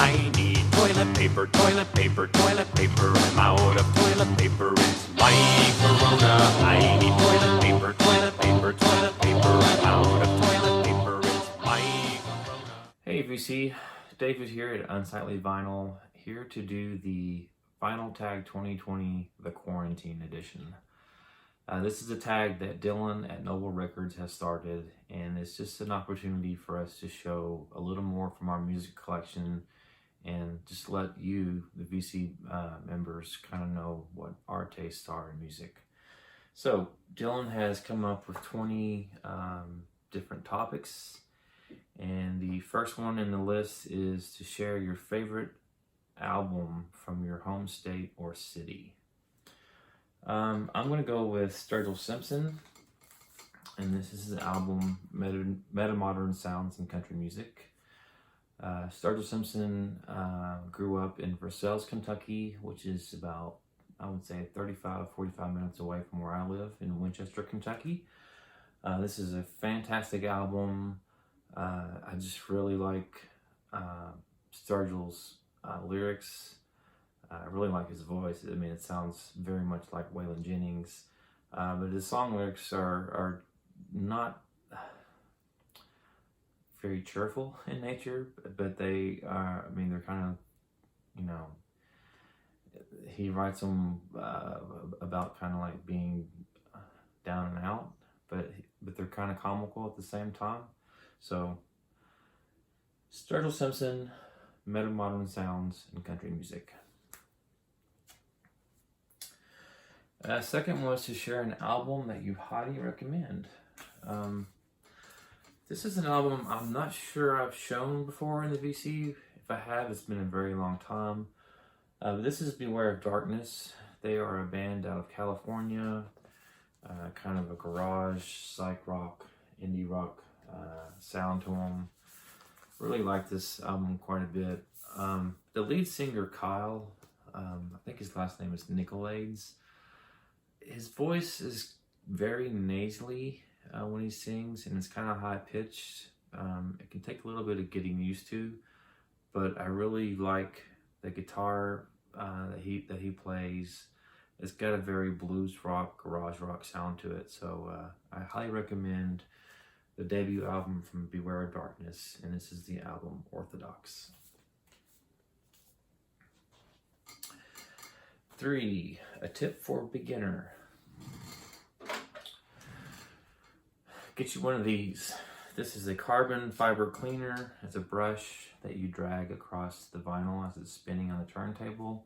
I need toilet paper, toilet paper, toilet paper. I'm out of toilet paper, it's my corona. I need toilet paper, toilet paper, toilet paper. I'm out of toilet paper, it's my corona. Hey VC, David here at Unsightly Vinyl, here to do the Vinyl Tag 2020, the Quarantine Edition. This is a tag that Dylan at Noble Records has started, and it's just an opportunity for us to show a little more from our music collection and just let you, the VC members, kind of know what our tastes are in music. So Dylan has come up with 20 different topics, and the first one in the list is to share your favorite album from your home state or city. I'm going to go with Sturgill Simpson, and this is the album Meta-Modern Sounds in Country Music. Sturgill Simpson grew up in Versailles, Kentucky, which is about, I would say, 45 minutes away from where I live in Winchester, Kentucky. This is a fantastic album. I just really like Sturgill's lyrics. I really like his voice. I mean, it sounds very much like Waylon Jennings, but his song lyrics are not very cheerful in nature, but they are, I mean, they're kind of, you know, he writes them about kind of like being down and out, but they're kind of comical at the same time. So, Sturgill Simpson, Meta-Modern Sounds in Country Music. Second was to share an album that you highly recommend. This is an album I'm not sure I've shown before in the VC. If I have, it's been a very long time. This is Beware of Darkness. They are a band out of California, kind of a garage, psych rock, indie rock sound to them. Really like this album quite a bit. The lead singer, Kyle, I think his last name is Nicolades. His voice is very nasally when he sings, and it's kind of high pitched. It can take a little bit of getting used to, but I really like the guitar that he plays. It's got a very blues rock, garage rock sound to it. So I highly recommend the debut album from Beware of Darkness, and this is the album Orthodox. 3, a tip for a beginner. Get you one of these. This is a carbon fiber cleaner. It's a brush that you drag across the vinyl as it's spinning on the turntable.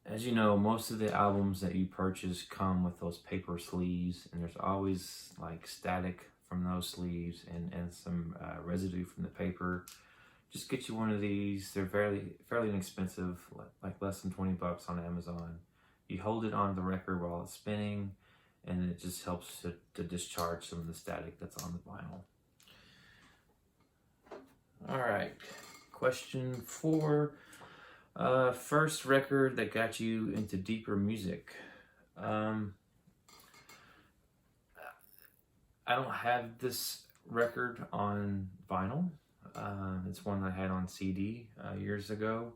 As you know, most of the albums that you purchase come with those paper sleeves, and there's always like static from those sleeves and some residue from the paper. Just get you one of these. They're fairly inexpensive, like less than $20 on Amazon. You hold it on the record while it's spinning, and it just helps to discharge some of the static that's on the vinyl. All right, question 4. First record that got you into deeper music. I don't have this record on vinyl. It's one I had on CD years ago,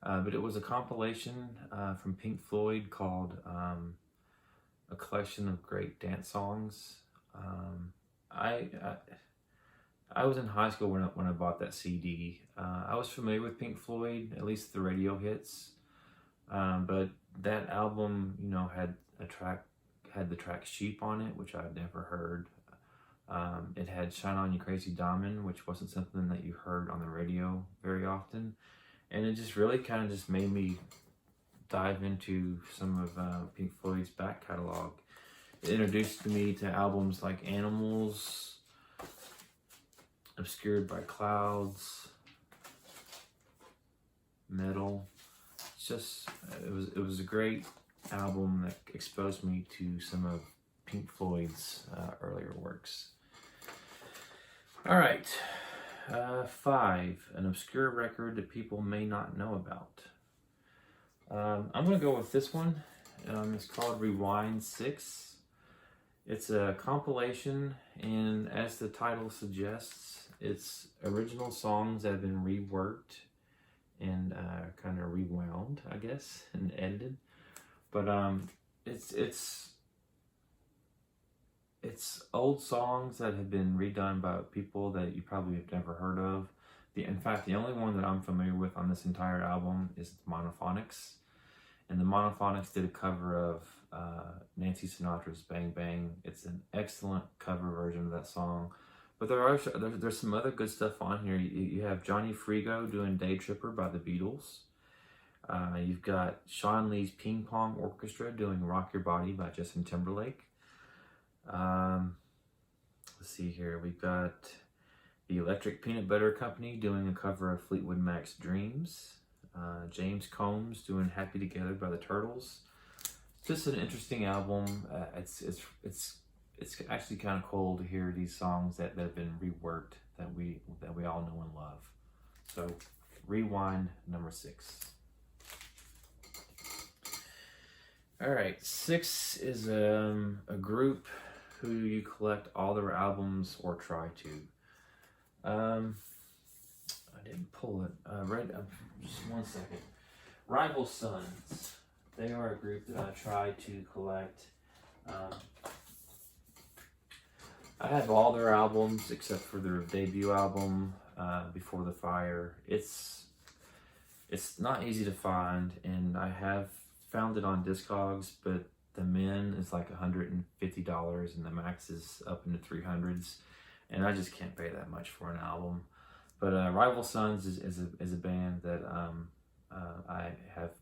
but it was a compilation from Pink Floyd called A Collection of Great Dance Songs. I was in high school when I bought that CD. I was familiar with Pink Floyd, at least the radio hits, but that album, you know, had the track Sheep on it, which I'd never heard. It had Shine On You Crazy Diamond, which wasn't something that you heard on the radio very often. And it just really kind of just made me dive into some of Pink Floyd's back catalog. It introduced me to albums like Animals, Obscured by Clouds, Metal. It's just, it was a great album that exposed me to some of Pink Floyd's earlier works. All right, 5, an obscure record that people may not know about. I'm going to go with this one. It's called Rewind 6. It's a compilation, and as the title suggests, it's original songs that have been reworked kind of rewound, I guess, and edited. But it's old songs that have been redone by people that you probably have never heard of. In fact, the only one that I'm familiar with on this entire album is the Monophonics. And the Monophonics did a cover of Nancy Sinatra's Bang Bang. It's an excellent cover version of that song. But there's some other good stuff on here. You have Johnny Frigo doing Day Tripper by the Beatles. You've got Sean Lee's Ping Pong Orchestra doing Rock Your Body by Justin Timberlake. Let's see here. We've got the Electric Peanut Butter Company doing a cover of Fleetwood Mac's Dreams. James Combs doing Happy Together by the Turtles. Just an interesting album. It's actually kind of cool to hear these songs that have been reworked that we all know and love. So, Rewind number 6. All right, 6 is a group who you collect all their albums or try to. I didn't pull it. Just one second. Rival Sons. They are a group that I try to collect. I have all their albums except for their debut album, Before the Fire. It's not easy to find, and I have found it on Discogs, but the min is like $150 and the max is up in the 300s, and I just can't pay that much for an album. But Rival Sons is a band that I have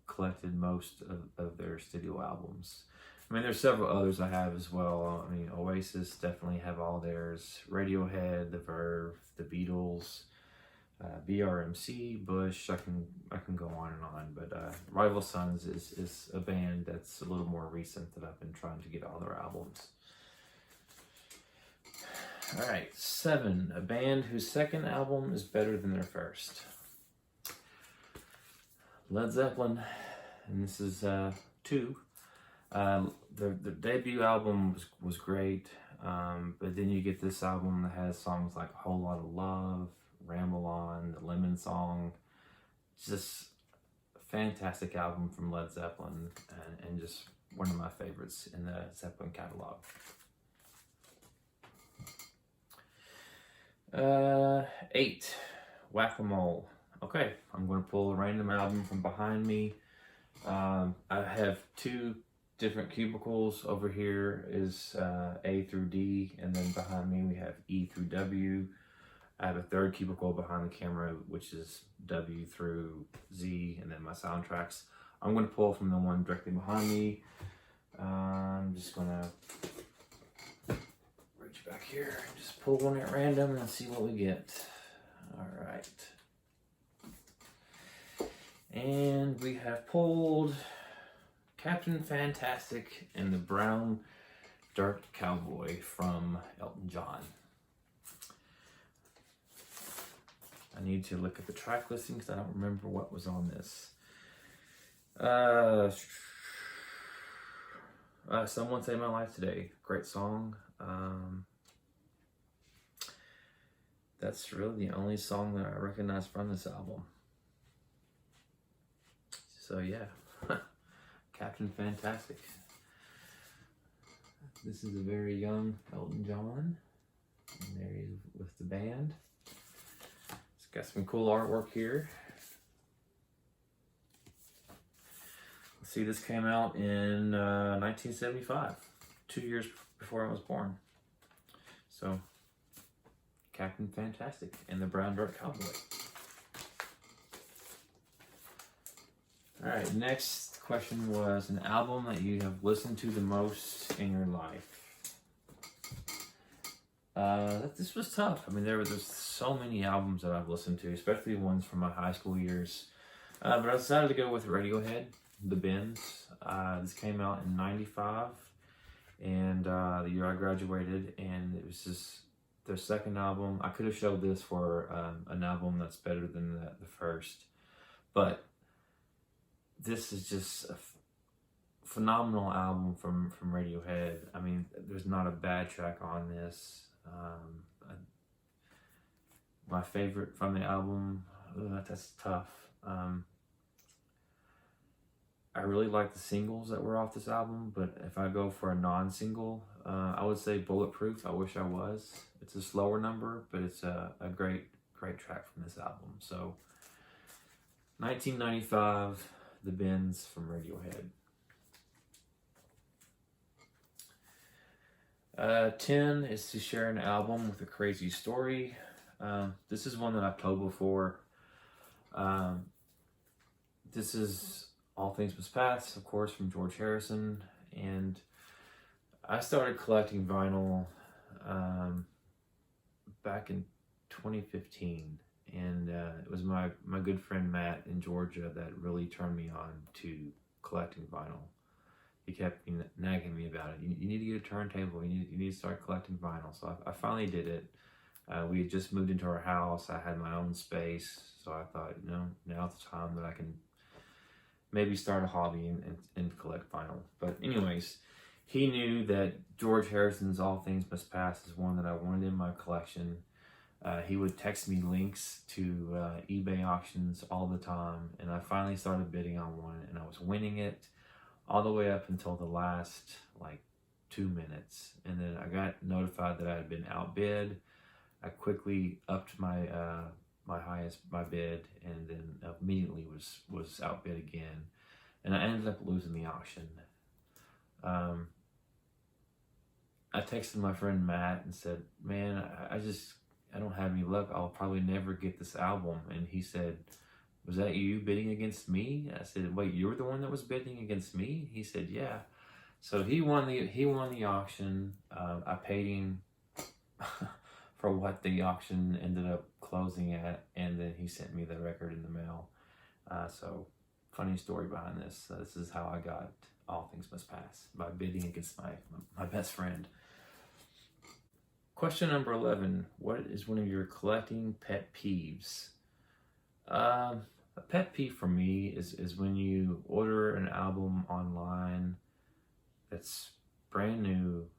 collected most of their studio albums. I mean, there's several others I have as well. I mean, Oasis definitely have all theirs. Radiohead, The Verve, The Beatles, BRMC, Bush. I can go on and on. But Rival Sons is a band that's a little more recent that I've been trying to get all their albums. All right, 7. A band whose second album is better than their first. Led Zeppelin, and this is 2. The debut album was great, but then you get this album that has songs like A Whole Lot of Love, Ramble On, The Lemon Song. Just a fantastic album from Led Zeppelin, and just one of my favorites in the Zeppelin catalog. 8. Whack-A-Mole. Okay, I'm going to pull a random album from behind me. I have 2 different cubicles. Over here is A through D, and then behind me we have E through W. I have a 3rd cubicle behind the camera, which is W through Z, and then my soundtracks. I'm going to pull from the one directly behind me. I'm just going to reach back here and just pull one at random and see what we get. All right. And we have pulled Captain Fantastic and the Brown Dirt Cowboy from Elton John. I need to look at the track listing because I don't remember what was on this. Someone Saved My Life Today. Great song. That's really the only song that I recognize from this album. So yeah, Captain Fantastic. This is a very young Elton John, and there he is with the band. It's got some cool artwork here. Let's see, this came out in 1975, 2 years before I was born. So, Captain Fantastic and the Brown Dirt Cowboy. All right, next question was an album that you have listened to the most in your life. This was tough. I mean, there's so many albums that I've listened to, especially ones from my high school years. But I decided to go with Radiohead, The Bends. This came out in '95, and the year I graduated, and it was just their second album. I could have showed this for an album that's better than the first, but this is just a phenomenal album from Radiohead. I mean, there's not a bad track on this. My favorite from the album, that's tough. I really like the singles that were off this album, but if I go for a non-single, I would say Bulletproof, I Wish I Was. It's a slower number, but it's a great track from this album. So, 1995, The Bends from Radiohead. 10 is to share an album with a crazy story. This is one that I've told before. This is All Things Must Pass, of course, from George Harrison. And I started collecting vinyl back in 2015. And it was my good friend Matt in Georgia that really turned me on to collecting vinyl. He kept nagging me about it. You need to get a turntable. You need to start collecting vinyl. So I finally did it. We had just moved into our house. I had my own space. So I thought, now's the time that I can maybe start a hobby and collect vinyl. But anyways, he knew that George Harrison's All Things Must Pass is one that I wanted in my collection. He would text me links to eBay auctions all the time. And I finally started bidding on one, and I was winning it all the way up until the last 2 minutes, and then I got notified that I had been outbid. I quickly upped my my bid, and then immediately was outbid again, and I ended up losing the auction. I texted my friend Matt and said, "Man, I don't have any luck. I'll probably never get this album." And he said, "Was that you bidding against me?" I said, "Wait, you were the one that was bidding against me?" He said, "Yeah." So he won the auction. I paid him for what the auction ended up closing at, and then he sent me the record in the mail. So funny story behind this. This is how I got All Things Must Pass, by bidding against my best friend. Question number 11. What is one of your collecting pet peeves? A pet peeve for me is when you order an album online that's brand new,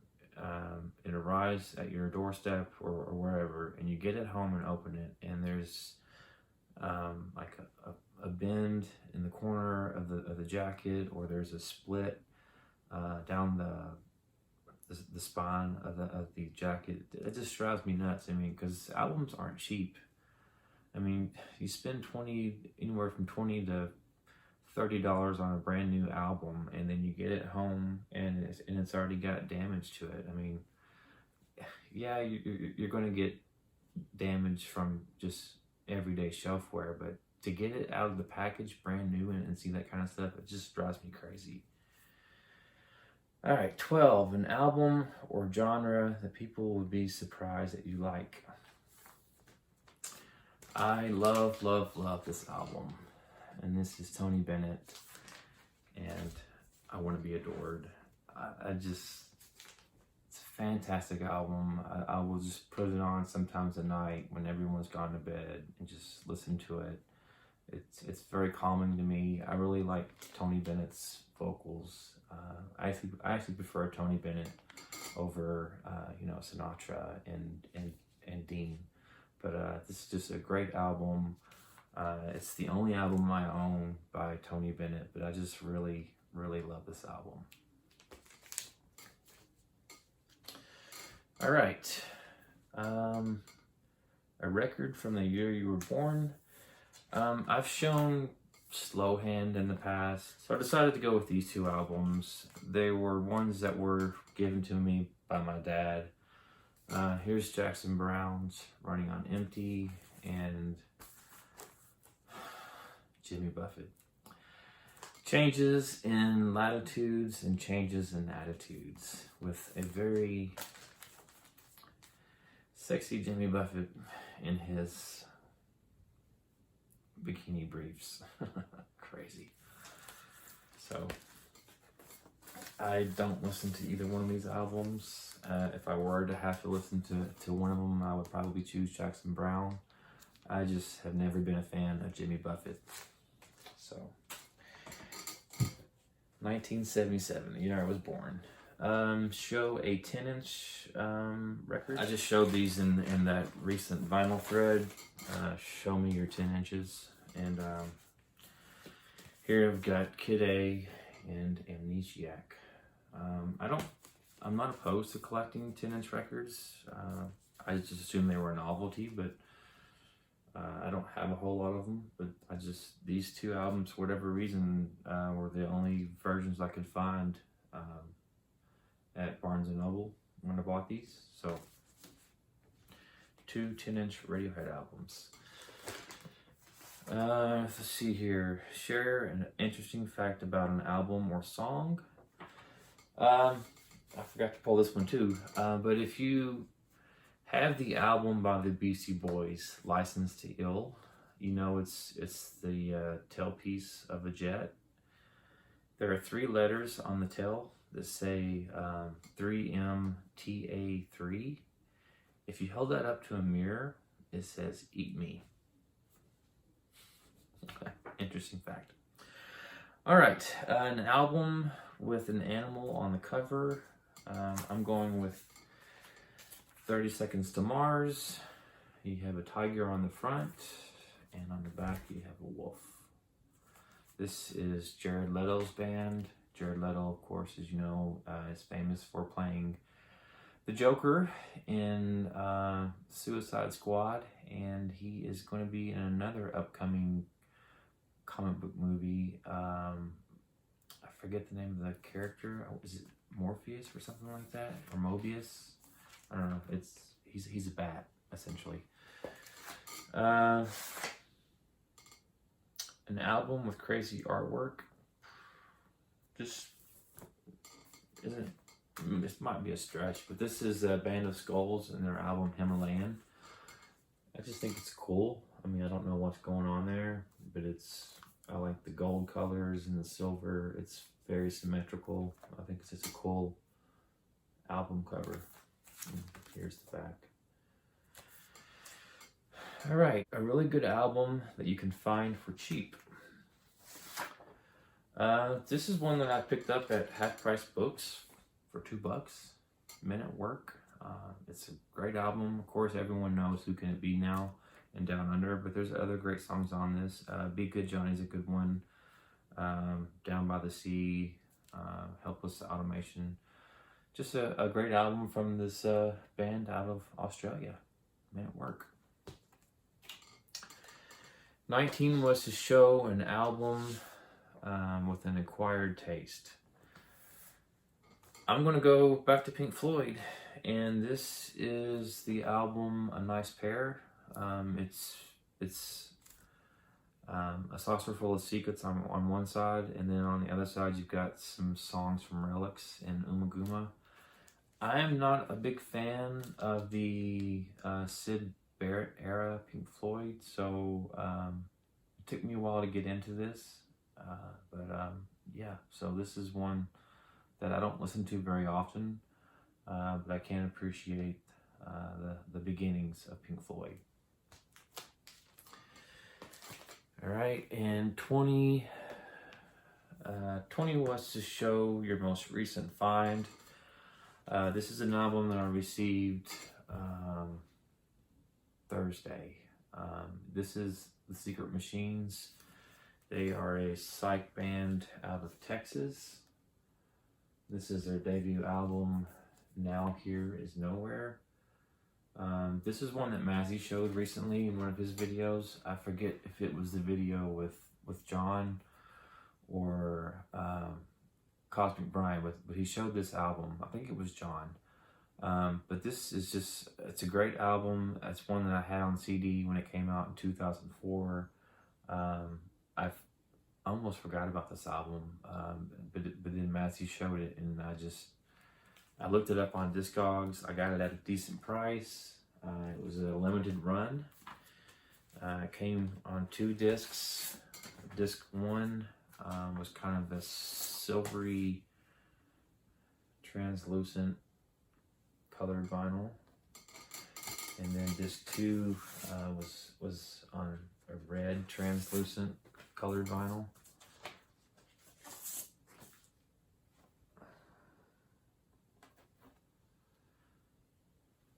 it arrives at your doorstep or wherever, and you get it home and open it, and there's like a bend in the corner of the jacket, or there's a split down the spine of the jacket. It just drives me nuts. I mean, because albums aren't cheap. I mean, you spend anywhere from $20 to $30 on a brand new album, and then you get it home and it's already got damage to it. I mean, yeah, you're going to get damage from just everyday shelfware, but to get it out of the package brand new and see that kind of stuff, it just drives me crazy. All right, 12, an album or genre that people would be surprised that you like. I love this album, and this is Tony Bennett, and I Want to Be Adored. It's a fantastic album. I will just put it on sometimes at night when everyone's gone to bed and just listen to it. It's very calming to me. I really like Tony Bennett's vocals. I actually prefer Tony Bennett over Sinatra and Dean. But this is just a great album. It's the only album I own by Tony Bennett, but I just really love this album. All right. A record from the year you were born. I've shown Slow Hand in the past, so I decided to go with these two albums. They were ones that were given to me by my dad. Here's Jackson Browne's Running on Empty, and Jimmy Buffett. Changes in Latitudes and Changes in Attitudes, with a very sexy Jimmy Buffett in his bikini briefs. Crazy. So I don't listen to either one of these albums. If I were to have to listen to one of them, I would probably choose Jackson Browne. I just have never been a fan of Jimmy Buffett. So, 1977, the year I was born. Show a 10-inch record. I just showed these in that recent vinyl thread. Show me your 10 inches. And Here I've got Kid A and Amnesiac. I'm not opposed to collecting 10-inch records. I just assumed they were a novelty, but I don't have a whole lot of them. But these two albums, for whatever reason, were the only versions I could find at Barnes & Noble when I bought these. So, two 10-inch Radiohead albums. Let's see here. Share an interesting fact about an album or song. I forgot to pull this one too. But if you have the album by the Beastie Boys, License to Ill, you know it's the tailpiece of a jet. There are 3 letters on the tail that say 3MTA3. If you held that up to a mirror, it says "Eat Me." Interesting fact. All right, an album with an animal on the cover. I'm going with 30 Seconds to Mars. You have a tiger on the front, and on the back you have a wolf. This is Jared Leto's band. Jared Leto, of course, as you know, is famous for playing the Joker in Suicide Squad, and he is going to be in another upcoming comic book movie. I forget the name of the character. Is it Morpheus or something like that, or Mobius? I don't know. He's a bat essentially. An album with crazy artwork. Just isn't. This might be a stretch, but this is a Band of Skulls and their album Himalayan. I just think it's cool. I mean, I don't know what's going on there, but I like the gold colors and the silver. It's very symmetrical. I think it's just a cool album cover. And here's the back. All right, a really good album that you can find for cheap. This is one that I picked up at Half Price Books for $2. Men at Work. It's a great album. Of course, everyone knows Who Can It Be Now and Down Under, but there's other great songs on this. Be Good Johnny's a good one. Down by the Sea, Helpless Automation. Just a great album from this band out of Australia, Men at Work. 19 was to show an album with an acquired taste. I'm going to go back to Pink Floyd, and this is the album A Nice Pair. It's A Saucer Full of Secrets on one side, and then on the other side you've got some songs from Relics and Umaguma. I am not a big fan of the Syd Barrett era Pink Floyd, so it took me a while to get into this, but yeah, so this is one that I don't listen to very often, but I can appreciate the beginnings of Pink Floyd. All right, and 20 was to show your most recent find. This is an album that I received Thursday. This is The Secret Machines. They are a psych band out of Texas. This is their debut album, Now Here Is Nowhere. This is one that Mazzy showed recently in one of his videos. I forget if it was the video with John or Cosmic Brian, but he showed this album. I think it was John. But this is it's a great album. It's one that I had on CD when it came out in 2004. I almost forgot about this album, but then Matthew showed it, and I looked it up on Discogs. I got it at a decent price. It was a limited run. It came on 2 discs. Disc 1 was kind of a silvery, translucent colored vinyl, and then disc 2 was on a red, translucent colored vinyl.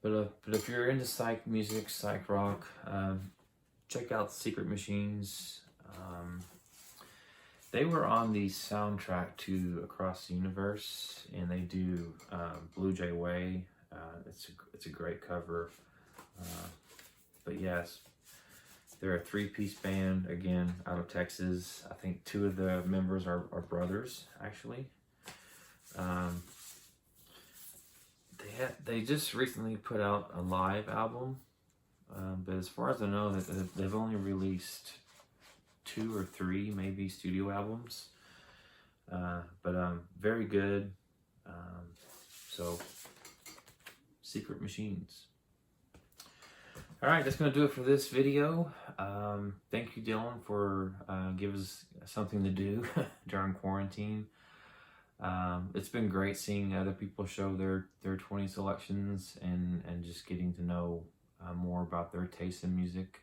But if you're into psych music, psych rock, check out Secret Machines. They were on the soundtrack to Across the Universe, and they do Blue Jay Way. It's a great cover. But yes, they're a three-piece band, again, out of Texas. I think two of the members are brothers, actually. They just recently put out a live album, but as far as I know, they've only released 2 or 3 maybe studio albums, but very good. So Secret Machines. All right, that's gonna do it for this video. Thank you, Dylan, for giving us something to do during quarantine. It's been great seeing other people show their 20 selections and just getting to know more about their taste in music.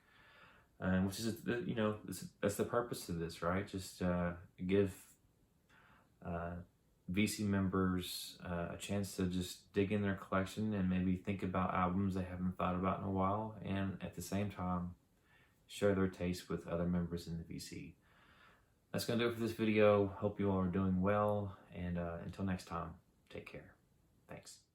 Which is, you know, that's the purpose of this, right? Just give VC members a chance to just dig in their collection and maybe think about albums they haven't thought about in a while, and at the same time share their taste with other members in the VC. That's going to do it for this video. Hope you all are doing well, and until next time, take care. Thanks.